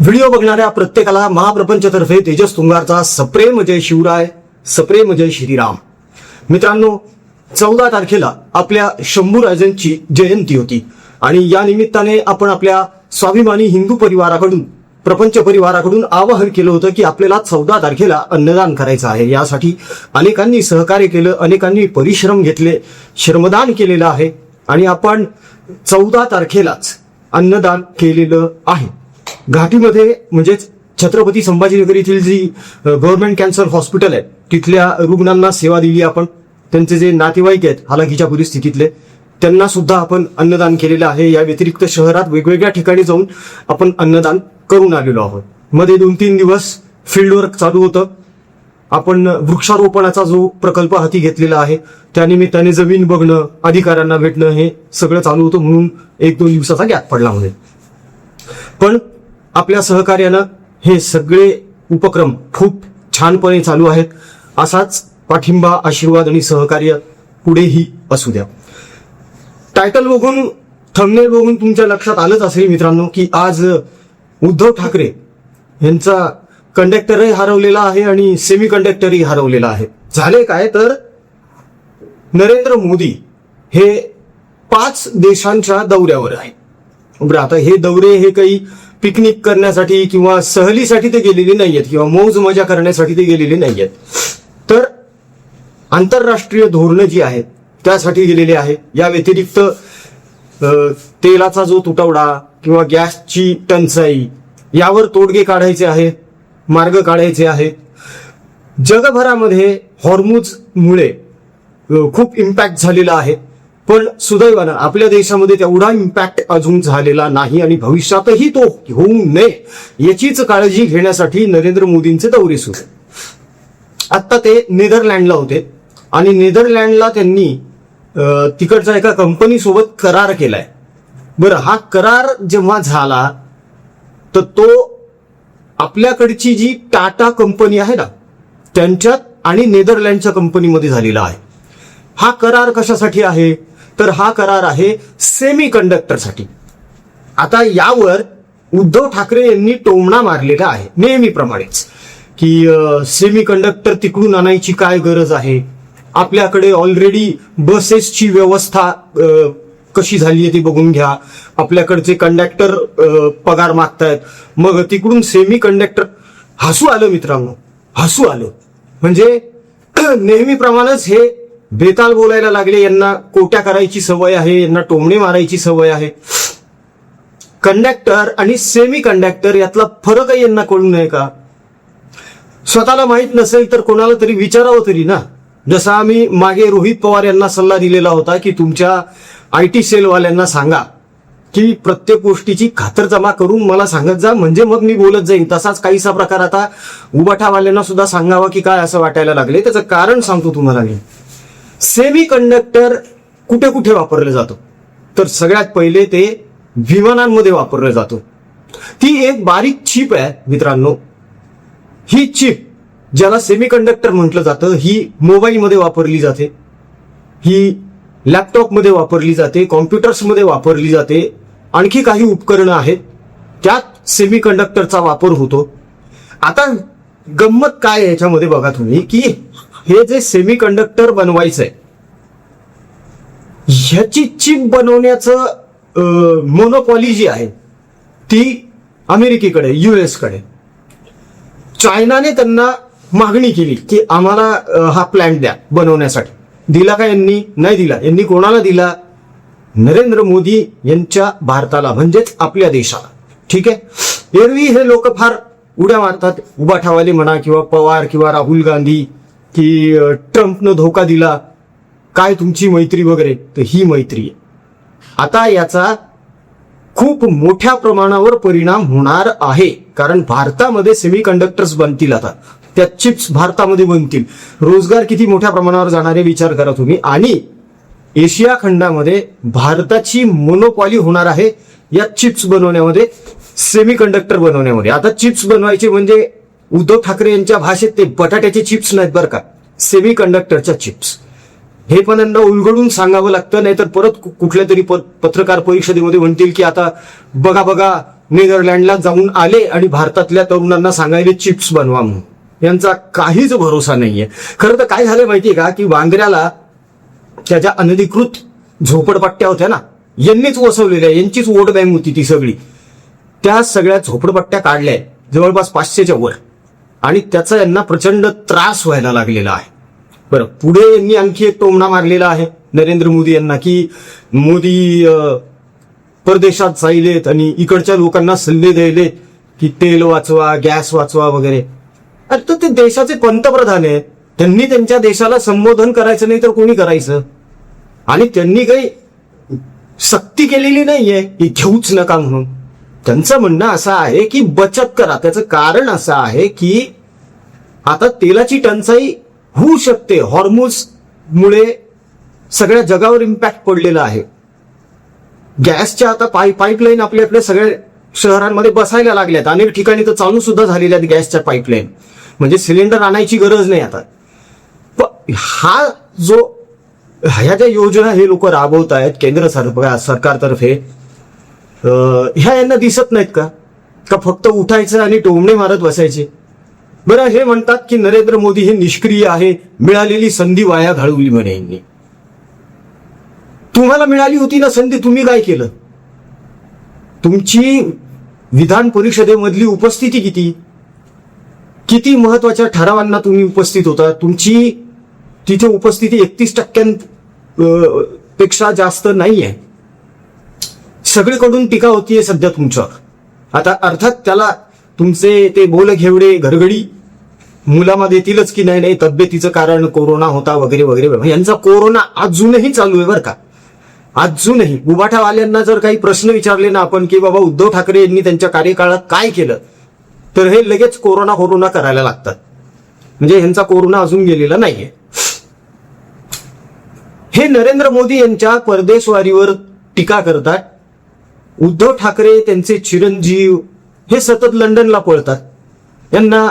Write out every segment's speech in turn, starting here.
Video बघणाऱ्या प्रत्येकाला महाप्रपंचतर्फे तेजस तुंगारचा सप्रेम जय शिवराय, सप्रेम जय श्रीराम. मित्रांनो, 14 तारखेला आपल्या शंभूराजांची जयंती होती आणि या निमित्ताने आपण आपल्या स्वाभिमानी हिंदू परिवाराकडून, प्रपंच परिवाराकडून आवाहन केलं होतं की आपल्याला 14 तारखेला अन्नदान करायचं आहे. यासाठी अनेकांनी सहकार्य केलं, अनेकांनी परिश्रम घेतले, श्रमदान केलेलं आहे आणि आपण 14 तारखेलाच अन्नदान केलेलं आहे. घाटीमध्ये म्हणजेच छत्रपती संभाजीनगर येथील जी गव्हर्नमेंट कॅन्सर हॉस्पिटल आहे तिथल्या रुग्णांना सेवा दिली आपण. त्यांचे जे नातेवाईक आहेत हालाकीच्या परिस्थितीतले, त्यांना सुद्धा आपण अन्नदान केलेलं आहे. या व्यतिरिक्त शहरात वेगवेगळ्या ठिकाणी जाऊन आपण अन्नदान करून आलेलो आहोत. मध्ये 2-3 दिवस फील्ड वर्क चालू होतं. आपण वृक्षारोपणाचा जो प्रकल्प हाती घेतलेला आहे त्यानिमित्ताने जमीन बघणं, अधिकाऱ्यांना भेटणं हे सगळं चालू होतं, म्हणून 1-2 दिवसाचा गॅप पडला मध्ये. पण आपल्या सहकार्यानं हे सगळे उपक्रम खूप छानपणे चालू आहेत. असाच पाठिंबा, आशीर्वाद आणि सहकार्य पुढेही असू द्या. टायटल बघून, थंबनेल बघून तुमच्या लक्षात आलंच असेल मित्रांनो की आज उद्धव ठाकरे यांचा कंडक्टरही हरवलेला आहे आणि सेमी कंडक्टरही हरवलेला आहे. झाले काय तर नरेंद्र मोदी हे 5 देशांच्या दौऱ्यावर आहे. बरं, आता हे दौरे हे काही पिकनिक करण्यासाठी किंवा सहलीसाठी ते गेलेले नाहीयेत किंवा मौज मजा करण्यासाठी ते गेलेले नाहीयेत, तर आंतरराष्ट्रीय धोरणं जी आहेत त्यासाठी गेलेले आहे. या व्यतिरिक्त तेलाचा जो तुटवडा किंवा गॅसची टंचाई यावर तोडगे काढायचे आहेत, मार्ग काढायचे आहेत. जगभरामध्ये हॉर्मुझमुळे खूप इम्पॅक्ट झालेला आहे, पण सुदैवानं आपल्या देशामध्ये तेवढा इम्पॅक्ट अजून झालेला नाही आणि भविष्यातही तो होऊ नये याचीच काळजी घेण्यासाठी नरेंद्र मोदींचे दौरे सुरू. आता ते नेदरलँडला होते आणि नेदरलँडला त्यांनी तिकडच्या एका कंपनी सोबत करार केलाय. बरं, हा करार जेव्हा झाला तर तो आपल्याकडची जी टाटा कंपनी आहे ना त्यांच्यात आणि नेदरलँडच्या कंपनीमध्ये झालेला आहे. हा करार कशासाठी आहे तर हा करार आहे सेमी कंडक्टरसाठी. आता यावर उद्धव ठाकरे यांनी टोमणा मारलेला आहे नेहमीप्रमाणेच की सेमी कंडक्टर तिकडून आणायची काय गरज आहे, आपल्याकडे ऑलरेडी बसेसची व्यवस्था कशी झाली आहे ती बघून घ्या, आपल्याकडचे कंडक्टर पगार मागतायत, मग तिकडून सेमी कंडक्टर. हसू आलं मित्रांनो, हसू आलं. म्हणजे नेहमीप्रमाणेच हे बेताल बोलायला लागले. यांना कोट्या करायची सवय आहे, यांना टोमणे मारायची सवय आहे. कंडक्टर आणि सेमी कंडक्टर यातला फरकही यांना कळू नये का? स्वतःला माहित नसेल तर कोणाला तरी विचारावं तरी ना. जसा आम्ही मागे रोहित पवार यांना सल्ला दिलेला होता की तुमच्या IT सेलवाल्यांना सांगा की प्रत्येक गोष्टीची खातरजमा करून मला सांगत जा, म्हणजे मग मी बोलत जाईन. तसाच काहीसा प्रकार आता उबाठावाल्यांना सुद्धा सांगावा की काय असं वाटायला लागले. त्याचं कारण सांगतो तुम्हाला मी. सेमी कंडक्टर कुठे कुठे वापरलं जातं तर सगळ्यात पहिले ते विमानांमध्ये वापरलं जातं. ती एक बारीक चिप आहे मित्रांनो. ही चिप ज्याला सेमी कंडक्टर म्हटलं जातं ही मोबाईलमध्ये वापरली जाते, ही लॅपटॉपमध्ये वापरली जाते, कॉम्प्युटर्समध्ये वापरली जाते, आणखी काही उपकरणं आहेत त्यात सेमी कंडक्टरचा वापर होतो. आता गंमत काय आहे याच्यामध्ये बघा तुम्ही की हे जे सेमी कंडक्टर बनवायचंय ह्याची चिप बनवण्याचं मोनोपॉली जी आहे ती अमेरिकेकडे, US कडे. चायनाने त्यांना मागणी केली की आम्हाला हा प्लॅन द्या बनवण्यासाठी. दिला का यांनी? नाही दिला. यांनी कोणाला दिला? नरेंद्र मोदी यांच्या भारताला, म्हणजेच आपल्या देशाला. ठीक आहे. एरवी हे लोक फार उड्या मारतात, उबाठावाले म्हणा किंवा पवार किंवा राहुल गांधी, की ट्रम्पनं धोका दिला, काय तुमची मैत्री वगैरे. तर ही मैत्री आहे. आता याचा खूप मोठ्या प्रमाणावर परिणाम होणार आहे, कारण भारतामध्ये सेमी कंडक्टर्स बनतील. आता त्या चिप्स भारतामध्ये बनतील. रोजगार किती मोठ्या प्रमाणावर जाणार आहे विचार करा तुम्ही. आणि एशिया खंडामध्ये भारताची मोनोपॉली होणार आहे या चिप्स बनवण्यामध्ये, सेमी कंडक्टर बनवण्यामध्ये. आता चिप्स बनवायचे म्हणजे उद्धव ठाकरे यांच्या भाषेत ते बटाट्याचे चिप्स नाहीत बरं का, सेमी कंडक्टरच्या चिप्स. हे पण यांना उलगडून सांगावं लागतं, नाहीतर परत कुठल्या तरी पत्रकार परिषदेमध्ये म्हणतील की आता बघा बघा नेदरलँडला जाऊन आले आणि भारतातल्या तरुणांना सांगायले चिप्स बनवा म्हणून. यांचा काहीच भरोसा नाहीये. खरं तर काय झालं माहितीये का, की वांगऱ्याला त्याच्या अनधिकृत झोपडपट्ट्या होत्या ना, यांनीच वसवलेल्या, यांचीच वोट बँक होती ती सगळी. त्या सगळ्या झोपडपट्ट्या काढल्या जवळपास 500च्या वर, आणि त्याचा यांना प्रचंड त्रास व्हायला लागलेला आहे. बरं, पुढे यांनी आणखी एक टोमणा मारलेला आहे नरेंद्र मोदी यांना, की मोदी परदेशात जाईलेत आणि इकडच्या लोकांना सल्ले द्यायले की तेल वाचवा, गॅस वाचवा वगैरे. अरे तर ते देशाचे पंतप्रधान आहेत, त्यांनी त्यांच्या देशाला संबोधन करायचं नाही तर कोणी करायचं? आणि त्यांनी काही सक्ती केलेली नाहीये की घेऊच नका म्हणून. त्यांचं म्हणणं असं आहे की बचत करा. त्याचं कारण असं आहे की आता तेलाची टंचाई होऊ शकते. हॉर्मुझ मुळे सगळ्या जगावर इम्पॅक्ट पडलेला आहे. गॅसच्या आता पाईपलाईन आपल्याकडे सगळ्या शहरांमध्ये बसायला लागल्यात. अनेक ठिकाणी तर चालू सुद्धा झालेल्या आहेत गॅसच्या पाईपलाईन. म्हणजे सिलेंडर आणायची गरज नाही आता. ह्या ज्या योजना हे लोक राबवत आहेत केंद्र सरकारतर्फे, ह्या यांना दिसत नाहीत का? का फक्त उठायचं आणि टोमणे मारत बसायचे? बरं, हे म्हणतात की नरेंद्र मोदी हे निष्क्रिय आहे, मिळालेली संधी वाया घालवली म्हणे यांनी. तुम्हाला मिळाली होती ना संधी, तुम्ही काय केलं? तुमची विधान परिषदेमधली उपस्थिती किती महत्वाच्या ठरावांना तुम्ही उपस्थित होता. तुमची तिथे उपस्थिती 31% पेक्षा जास्त नाहीये. सगळीकडून टीका होतीये सध्या तुमच्यावर. आता अर्थात त्याला तुमचे ते बोल घेवडे घरगडी मुलामध्ये येतीलच की नाही तब्येतीचं कारण कोरोना होता वगैरे वगैरे. यांचा कोरोना अजूनही चालू आहे बरं का. अजूनही उबाठावाल्यांना जर काही प्रश्न विचारले ना आपण की बाबा उद्धव ठाकरे यांनी त्यांच्या कार्यकाळात काय केलं, तर हे लगेच कोरोना करायला लागतात. म्हणजे यांचा कोरोना अजून गेलेला नाहीये. हे नरेंद्र मोदी यांच्या परदेशवारीवर टीका करतात. उद्धव ठाकरे त्यांचे चिरंजीव हे सतत लंडनला पळतात. यांना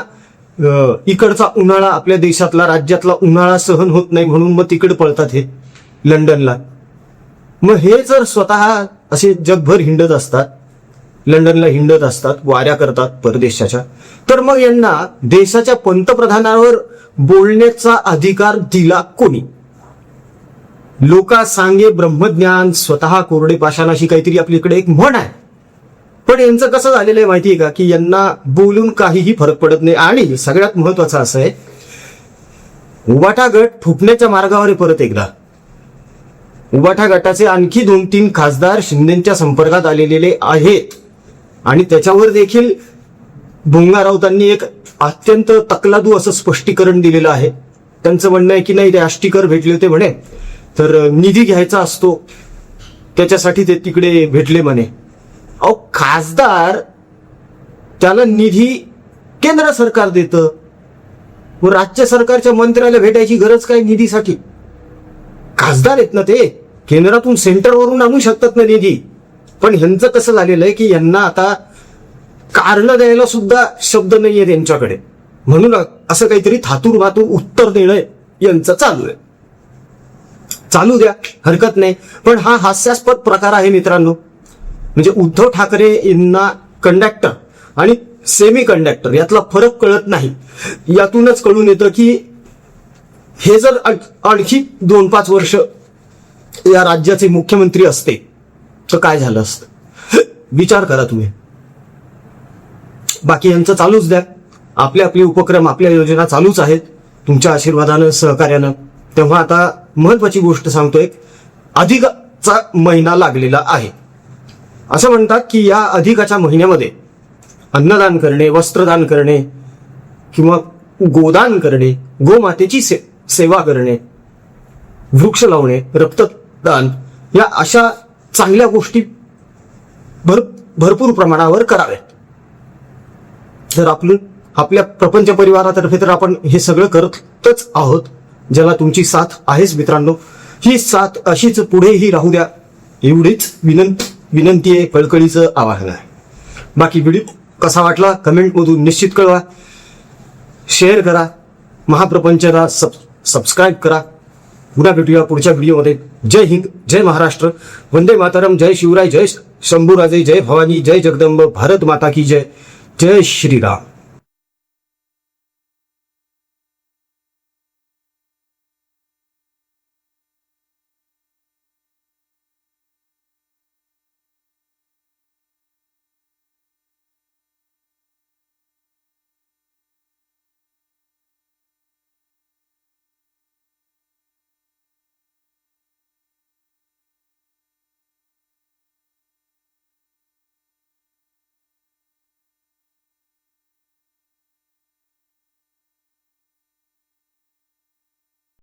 इकडचा उन्हाळा, आपल्या देशातला राज्यातला उन्हाळा सहन होत नाही म्हणून मग तिकडे पळतात हे लंडनला. मग हे जर स्वतः असे जगभर हिंडत असतात, लंडनला हिंडत असतात, वाऱ्या करतात परदेशाच्या, तर मग यांना देशाच्या पंतप्रधानावर बोलण्याचा अधिकार दिला कोणी? लोका सांगे ब्रह्मज्ञान स्वतः कोरडे पाषाण अशी काहीतरी आपल्याकडे एक म्हण आहे. पण यांचं कसं झालेलं आहे माहितीये का, की यांना बोलून काहीही फरक पडत नाही. आणि सगळ्यात महत्वाचं असं आहे, उबाठा गट फुटण्याच्या मार्गावर आहे परत एकदा. उबाठा गटाचे आणखी 2-3 खासदार शिंदेच्या संपर्कात आलेले आहेत. आणि त्याच्यावर देखील भोंगा राऊतांनी एक अत्यंत तकलादू असं स्पष्टीकरण दिलेलं आहे. त्यांचं म्हणणं आहे की नाही, ते आष्टीकर भेटले होते म्हणे, तर निधी घ्यायचा असतो त्याच्यासाठी ते तिकडे भेटले म्हणे. अहो, खासदार त्याला निधी केंद्र सरकार देतं, व राज्य सरकारच्या मंत्र्याला भेटायची गरज काय निधीसाठी? खासदार आहेत ना ते, केंद्रातून सेंटरवरून आणू शकतात ना निधी. पण ह्यांचं कसं झालेलं आहे की यांना आता कारण द्यायला सुद्धा शब्द नाहीये त्यांच्याकडे. म्हणून असं काहीतरी थातूर मातूर उत्तर देणं यांचं चालू आहे. चालू द्या, हरकत नाही. पण हा हास्यास्पद प्रकार आहे मित्रांनो. म्हणजे उद्धव ठाकरे यांना कंडक्टर आणि सेमी कंडक्टर यातला फरक कळत नाही. यातूनच कळून येतं की हे जर आणखी 2-5 वर्ष या राज्याचे मुख्यमंत्री असते तर काय झालं असतं, विचार करा तुम्ही. बाकी यांचं चालूच द्या, आपले उपक्रम, आपल्या योजना चालूच आहेत तुमच्या आशीर्वादानं, सहकार्यानं. तेव्हा आता महत्वाची गोष्ट सांगतोय, अधिकाचा महिना लागलेला आहे. असं म्हणतात की या अधिकाच्या महिन्यामध्ये अन्नदान करणे, वस्त्रदान करणे किंवा गोदान करणे, गोमातेची सेवा करणे, वृक्ष लावणे, रक्तदान, या अशा चांगल्या गोष्टी भरपूर प्रमाणावर कराव्यात. तर आपल्या प्रपंच परिवारातर्फे तर आपण हे सगळं करतच आहोत, ज्याला तुमची साथ आहेच मित्रांनो. ही साथ अशीच पुढेही राहू द्या, एवढीच विनंती आहे, कळकळीचं आवाहन आहे. बाकी व्हिडिओ कसा वाटला कमेंटमधून निश्चित कळवा. शेअर करा, महाप्रपंचला सबस्क्राईब करा. पुन्हा भेटूया पुढच्या व्हिडिओमध्ये. जय हिंद, जय महाराष्ट्र, वंदे मातरम, जय शिवराय, जय शंभूराजे, जय भवानी, जय जगदंब, भारत माता की जय, जय श्रीराम.